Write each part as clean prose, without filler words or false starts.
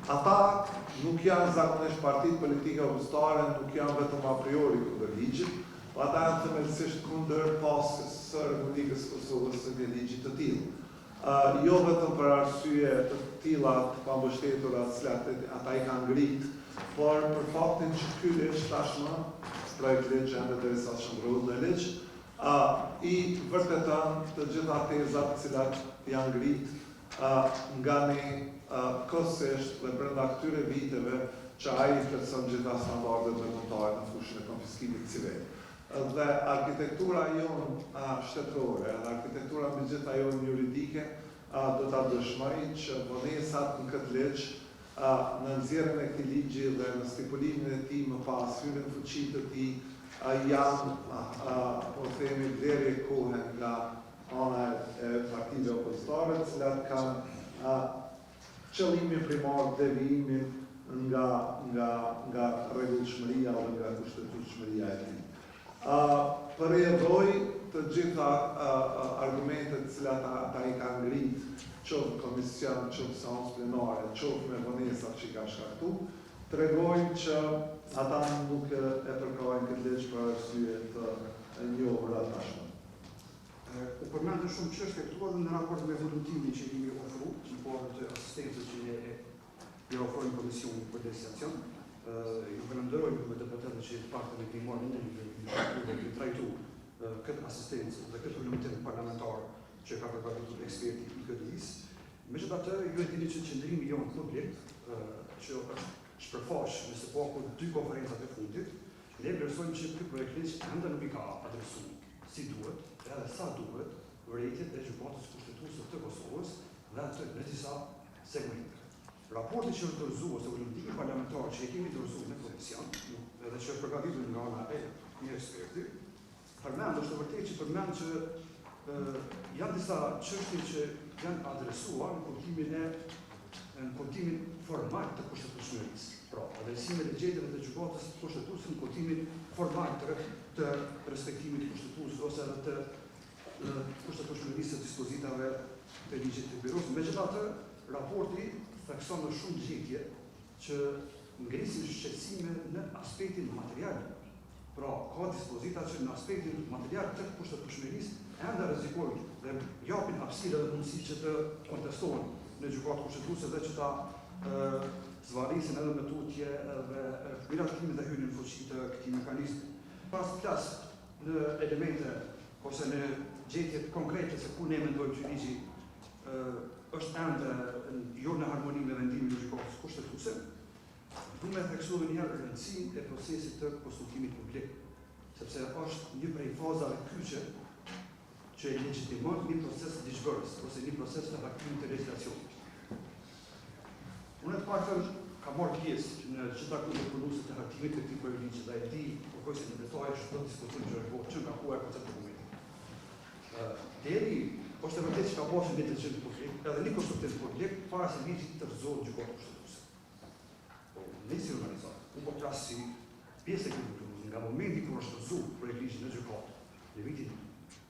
Ata nuk janë zakonisht partitë politike opozitare, nuk janë vetëm a priori kundër ligjit, po ata janë themelësisht kundër pasjes së Republikës Kosovës së një ligji të tillë. Jo vetëm për arsye të tilla të pambështetura të cilat ata i kanë ngrit, por për faktin që ky është tashmë projekt ligj ende derisa shndrohet në ligj, i vërtetën të gjitha tezat të cilat janë ngrit nga ne kësisht dhe brenda këtyre viteve që ai i plotson gjitha standardet ndërkombëtare në fushën e konfiskimit civil. Dhe arkitektura jonë shtetërore, dhe arkitektura me gjitha jonë juridike, do ta dëshmoj që vonesat në këtë ligj, në nxjerrjen e këtij ligji dhe në stipulimin e tij më pas hyrjen në fuqi të tij, janë, po themi, deri kohën nga ana e partive opozitare, të cilat kanë qëllimin primar devijimin nga rregullshmëria dhe nga kushtetueshmëria e tij. Përjedhoj të gjitha argumentet të cilat ata i kanë ngrit, qoftë komision, qoftë seancë plenare, qoftë me vonesat që i ka shkaktu, tregojnë që ata nuk e përkrojnë këtë ligj për arsye të njohura tashmë. U përmendën shumë çështje këtu edhe në raport me volontimin që i ofru, në formë të asistencës që i ofrojnë Komisionit për Legislacion. Ju falenderoj me deputetët që të paktën e keni marrë në të trajtu këtë asistencë dhe këtë volontim parlamentar që ka përgatitur eksperti i këtë listë. Megjithatë, ju e dini që qëndrimi jonë publik që është shpërfaq në së paku 2 konferencat e fundit, ne vlerësojmë që ky projekt ligj ende nuk i ka adresuar si duhet, edhe sa duhet, vërejtjet e gjykatës kushtetuese të Kosovës dhe atë në disa segmente. Raporti që është dorëzuar ose volantimi parlamentar që e kemi dorëzuar në komision, edhe që është përgatitur nga ana e një eksperti, përmend është vërtet që përmend që janë disa çështje që janë adresuar në kuptimin formal të kushtetueshmërisë. Pra, adresimet e gjetjeve të gjykatës kushtetuese në kuptimin formal të respektimit të kushtetuesës ose edhe të kushtetueshmërisë të dispozitave të ligjit të byros. Megjithatë, raporti thekson në shumë gjetje që ngrisin shqetësime në aspektin material. Pra, ka dispozita që në aspektin material të kushtetueshmërisë ende rrezikojnë dhe japin hapësirë dhe mundësi që të kontestohen në gjykatë kushtetuese dhe që ta zvarisin edhe me tutje dhe miratimin dhe hyrjen në fuqi të këtij mekanizmi. Pas flas në elemente ose në gjetjet konkrete se ku ne mendojmë që ligji është ende jo në harmoni me vendimin e gjykatës kushtetuese, du me theksuar një herë rëndësinë e procesit të konsultimit publik, sepse është një prej fazave kyçe që e legjitimon një proces ligjbërës ose një proces të hakimit të legjislacionit. Unë të paktën ka marrë pjesë në çdo takim punëse të hakimit të këtij projekti dhe e di përkohëse në detaj çdo diskutim që është që nga ku e koncept dokumenti. Deri është vërtet që ka pasur një detyrim publik, edhe një konsultim publik para se ligji të rrezohet gjykatë kushtetuese. Ne si organizatë, u po flas si pjesë e këtij procesi nga momenti kur është rrezuar projekti në gjykatë në vitin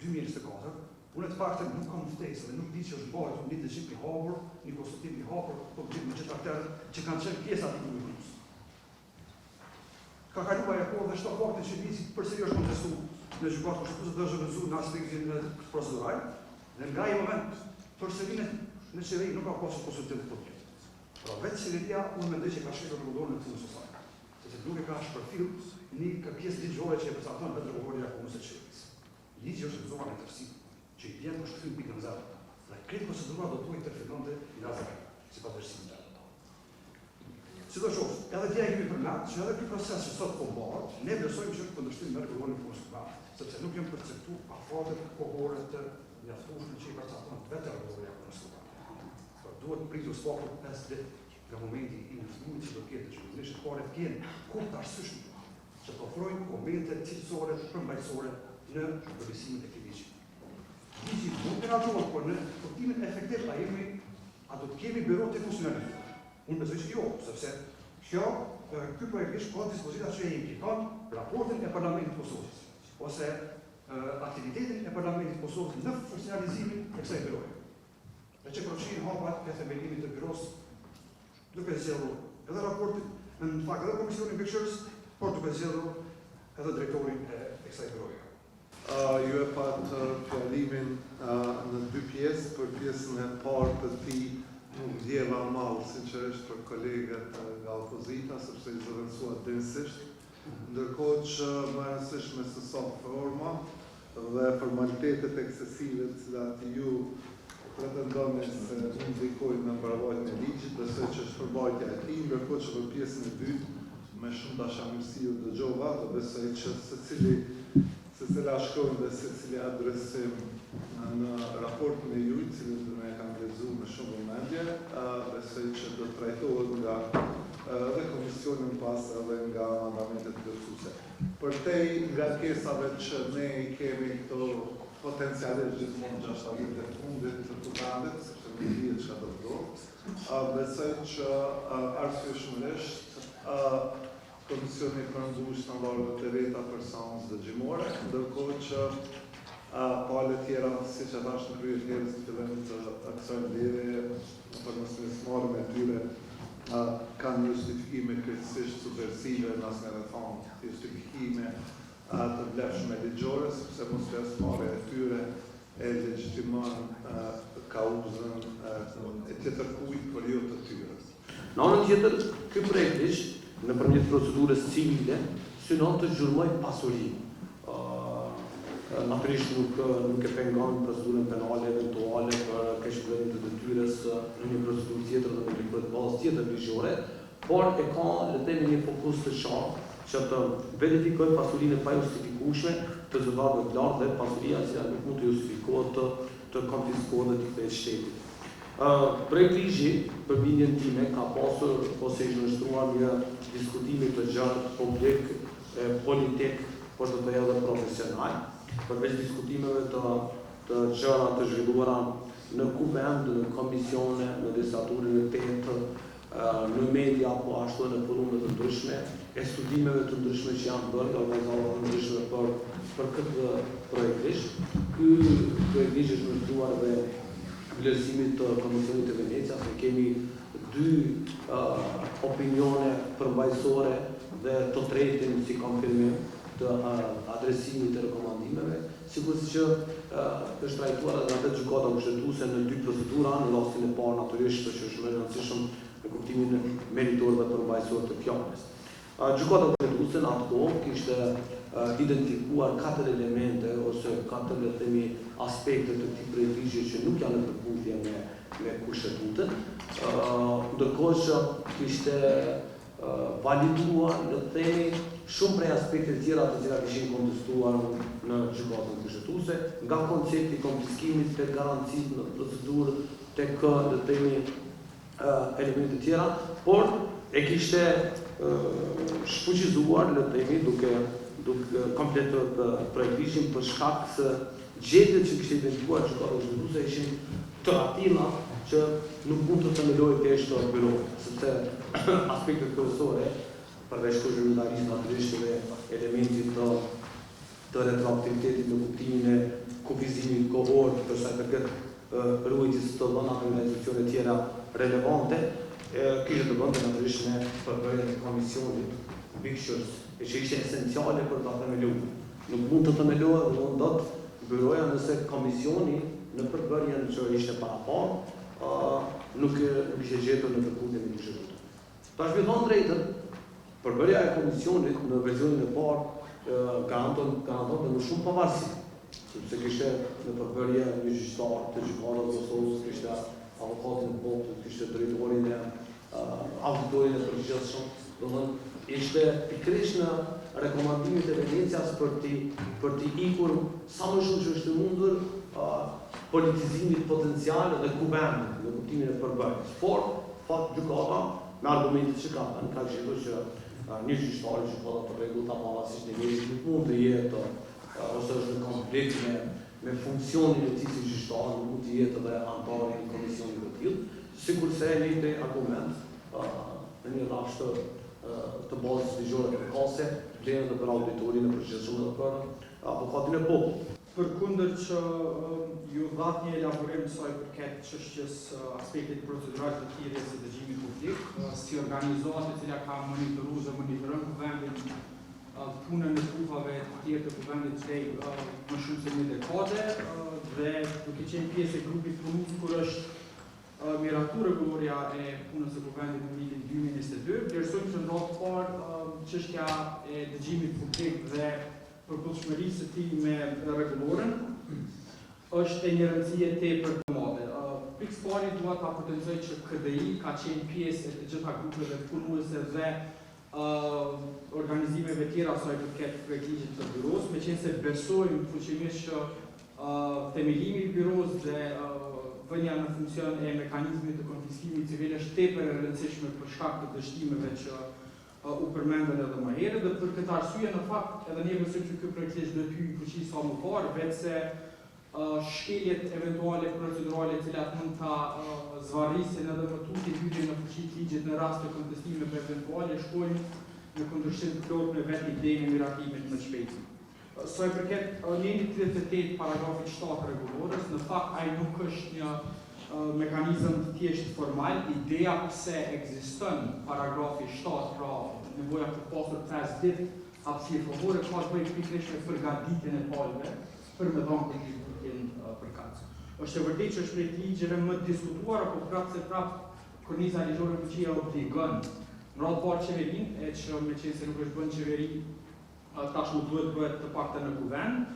2024, unë të paktën nuk kam ftesë dhe nuk di që është mbajtur një dëshim i hapur, një konsultim i hapur publik me gjithë aktérët që kanë qenë pjesë aty në grupus. Ka kaluar e kohë dhe çdo fakti që ligji përsëri është kontestuar në gjykatë kushtetuese dhe është rrezuar në aspektin procedural dhe nga ai moment përsëri në qeveri nuk ka pasur konsultim publik. Pra vetë qeveria unë mendoj që ka shkruar rregullorin e punës së saj, sepse nuk e ka shpërfil një pjesë ligjore që e përcakton vetë rregullori i punës së qeverisë. Ligji është rrezuar në tërësi, që i vjen është kthyer pikën zero. Dhe këtë procedura do të interferonte nga zero, sipas vlerësimit të. Sidoqoftë, edhe dia kemi përmendur që edhe ky proces që sot po bëhet, ne vlerësojmë që është kundërshtim me rregullorin e punës së saj, sepse nuk janë përcaktuar afatet kohore të mjaftueshme që i përcakton vetë rregullori i punës së saj. Por duhet pritur spaku 5 ditë nga momenti i influencës që do ketë që në shkollë të kenë kur të arsyeshme që të ofrojnë komente cilësore përmbajtësore në përmirësimin e këtij ligji. Ligji nuk menaxhohet, por në kuptimin efektiv a do të kemi bëro të funksionalizuar. Unë besoj që jo, sepse ky projekt ligj ka dispozita që e implikon raportin e Parlamentit të Kosovës ose aktivitetin e Parlamentit të Kosovës në funksionalizimin e kësaj bëroje. Dhe që përfshin hapat e themelimit të byros duke zgjedhur edhe raportin, në fakt edhe Komisionin Mbikëqyrës, por duke zgjedhur edhe drejtorin e kësaj byroje. Ju e patë fjalimin në dy pjesë, për pjesën e parë të ti nuk djeva malë, sinqerisht për kolegët nga opozita, sepse i zëvendësuat densisht, ndërkohë që më rëndësish me sësa forma dhe formalitetet eksesive të cilat ju pretendoni se ndikojnë në mbarvajtjen e ligjit, besoj që është përbajtja e tij, ndërkohë që për pjesën e dytë me shumë dashamirësi u dëgjova dhe besoj që secila shkron dhe secili adresim në raportin e ju, cilin dhe ne kam lexuar me shumë vëmendje, besoj që do të trajtohet nga dhe komisionin pas edhe nga mandamentet plotësuese. Për te nga kërkesave që ne i kemi këto potencialisht gjithmonë 6 vite të fundit të programit, sepse nuk dihet çka do të ndodhë, besoj që arsyeshmërisht Komisioni përmbush standardet e veta për sanës dëgjimore, ndërkohë që palët tjera, siç e thash në krye njerëz të fillim të kësaj lidhje, për mosmërismarrjen e tyre kanë justifikime krejtësisht subversive, në asnjë edhe thonë justifikime të vlefshme ligjore, sepse mosmërismarrja e tyre e legjitimon kauzën e tjetër kujt, por jo të tyre. Në anën tjetër, ky projekt nëpërmjet procedurës civile synon të zhurmoj pasurinë. Natyrisht nuk e pengon procedurën penale eventuale për këshillim të detyrës në një procedurë tjetër dhe në një bazë tjetër ligjore, por e ka le të themi një fokus të qartë që të verifikoj pasurinë e pajustifikueshme të zyrtarëve të lartë dhe pasuria që nuk mund të justifikohet të konfiskohet dhe të kthehet shtetit. Projekt ligji për bindjen time ka pasur ose i nështruar një diskutimi të gjatë publik, politik, por të thoya edhe profesional, përveç diskutimeve të gjëra të zhvilluara në kuvend, në komisione, në legislaturin e tetë, në media apo ashtu në forume të ndryshme, e studimeve të ndryshme që janë bërë nga organizata të ndryshme për këtë projekt ligj. Ky projekt ligj është nështruar dhe vlerësimit të Komisionit të Venecias, ne kemi dy opinione përmbajtësore dhe të tretin si konfirmim të adresimit të rekomandimeve, sigurisht që është trajtuar edhe atë gjykata kushtetuese në dy procedura, në rastin e parë natyrisht që është më e rëndësishëm në kuptimin meritor dhe përmbajtësor të fjalës. Gjykata kushtetuese në atë kohë kishte identifikuar 4 elemente ose 4 le të themi aspekte të këtij projekti ligji që nuk janë në përputhje me kushtetutën, ndërkohë që kishte validuar le të themi shumë prej aspekteve të tjera të cilat ishin kontestuar në gjykatën kushtetuese, nga koncepti i konfiskimit tek garancitë në procedurë tek le të themi elemente të tjera, por e kishte shfuqizuar le të themi duke komplet projektin për shkak se gjetjet që kishte identifikuar gjykata kushtetuese ishin të atilla që nuk mund të themelohet thjesht byroja, sepse aspektet kryesore përveç zhvillimtarisë natyrisht dhe elementit të retroaktivitetit në kuptimin e kufizimit kohor për sa i përket ruajtjes të dhënave nga institucione tjera relevante, kishte të bënte natyrisht me përbërjen e Komisionit Mbikëqyrës, e që ishte esenciale për ta themeluar. Nuk mund të themelohet dhe dot byroja nëse komisioni në përbërjen që ishte parapar nuk ishte gjetur në përputhje me kushtetutën. Tash me thënë drejtën, përbërja e komisionit në versionin e parë garantonte më shumë pavarësi, sepse kishte në përbërje një gjyqtar të gjykatës së Kosovës, kishte avokatin e popullit, kishte drejtorin e auditorin e përgjithshëm, domethënë ishte pikërisht në rekomandimet e Venecias për të ikur sa më shumë që është mundur politizimit potencial dhe kuvendit në kuptimin e përbërjes. Por fakt gjykata me argumentet që ka gjetur që një gjyqtar gjykata të rregullta pavarësisht nivelit nuk mund të jetë ose është në konflikt me funksionin e tij si gjyqtar, nuk mund të jetë edhe antar i komisionit të tillë, sikurse e njëjtë argument në një rasht të bazës ligjore të kase, vlen edhe për auditorin e përgjithshëm dhe për avokatin e popullit. Përkundër që ju dhatë një elaborim saj përket çështjes aspektit procedural të thirrjes së dëgjimit publik, si organizatë e cila ka monitoruar dhe monitoron kuvendin punën e grupave të tjerë të kuvendit të më shumë se një dekade dhe duke qenë pjesë e grupit punues kur është miratu rregulloria e punës së kuvendit në vitin 2022, vlerësojmë që në radhë të parë çështja e dëgjimit publik dhe përputhshmërisë së tij me rregulloren është e një rëndësie tepër të madhe. Pikë së pari dua ta potencoj që KDI ka qenë pjesë e të gjitha grupeve punuese dhe organizimeve tjera sa i përket projektit të byros, meqense besojmë fuqimisht që themelimi i byros dhe vënia në funksion e mekanizmit të konfiskimit civil është tepër e rëndësishme për shkak të dështimeve që u përmendën edhe më herët, dhe për këtë arsye në fakt edhe ne besojmë që ky projekt do të hyjë në fuqi sa më parë, vetëse shkeljet eventuale procedurale të cilat mund ta zvarrisin edhe më tutje hyrjen në fuqi të ligjit në rast të kontestimeve eventuale shkojnë në kundërshtim të plotë me vetë idenë e miratimit më të shpejtë. Sa i përket njëri 38 paragrafit 7 rregullores, në fakt ai nuk është një mekanizëm të thjesht formal. Ideja pse ekziston paragrafi 7, pra nevoja për pasur 5 ditë hapësirë fillore, ka të bëjë pikërisht me përgatitjen e palëve për me dhënë kontributin përkatës. Është e vërtetë që është prej ligjeve më të diskutuara, por prapë se prapë korniza ligjore e fuqia obligon në radhë parë qeverinë, e që meqense nuk është bën qeveri, tashmë duhet bëhet të paktën në kuvend,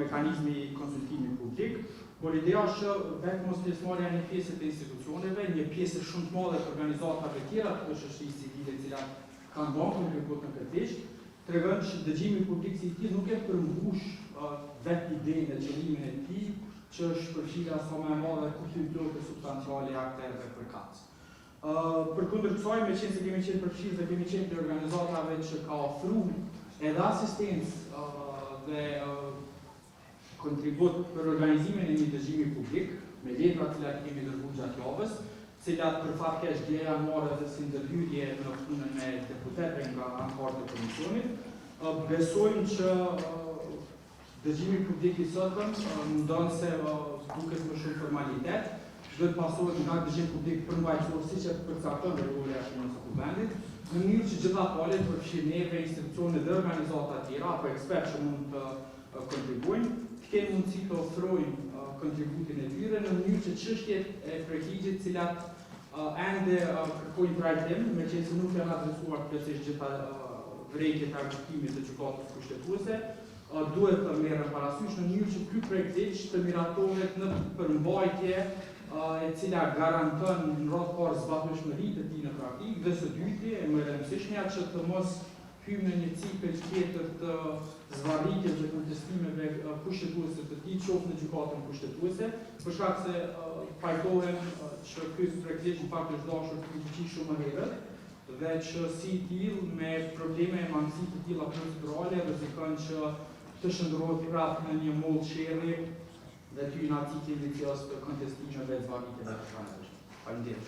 mekanizmi i konsultimit publik, por ideja është vetë mos pjesëmarrja një pjesë të institucioneve, një pjesë shumë të madhe të organizatave tjera të shoqërisë civile të cilat kanë bërë kontribut në këtë ligjë, tregon që dëgjimi publik si i tillë nuk e përmbush vetë idenë e qëllimin e tij, që është përfshirja sa më e madhe kulturore substanciale e aktorëve përkatës. Përkundër kësaj, meqense kemi qenë përfshirë dhe kemi qenë të organizatave që ka ofruar edhe asistencë dhe kontribut për organizimin e një dëgjimi publik, me letra të cilat kemi dërguar gjatë javës, cilat për fat keq dje janë marrë edhe si ndërhyrje në punën me deputetëve nga anëtarët e komisionit. Besojmë që dëgjimi publik i sotëm mundon se duket më shumë formalitet, duhet pasohet nga dëgjim publik përmbajtësor siç e përcakton rregulloria e punës së kuvendit, në mënyrë që gjitha palët përfshin neve, institucione dhe organizata tjera apo ekspertë që mund të kontribuojnë, të kenë mundësi të ofrojnë kontributin e tyre në mënyrë që çështjet e projektit cilat ende kërkojnë trajtim, meqense nuk janë adresuar plotësisht gjitha vrejtjet e argumentimit të gjykatës kushtetuese, duhet të merren parasysh në mënyrë që ky projekt të miratohet në përmbajtje e cila garanton në radhë parë zbatueshmërinë e tij në praktikë, dhe së dyti e më e rëndësishmja që të mos hyjmë në një cikël tjetër të zvarritjes dhe kontestimeve kushtetuese të tij, qoftë në gjykatën kushtetuese, për shkak se pajtohem që ky projekt në fakt është dashur të fuqi shumë më herët dhe që si i tillë me probleme e mangësi të tilla procedurale rrezikon që të shndrohet prapë në një mollë sherrri dhe ty në ciklin vicios të kontestimeve të zvarritjeve të shkallës. Faleminderit.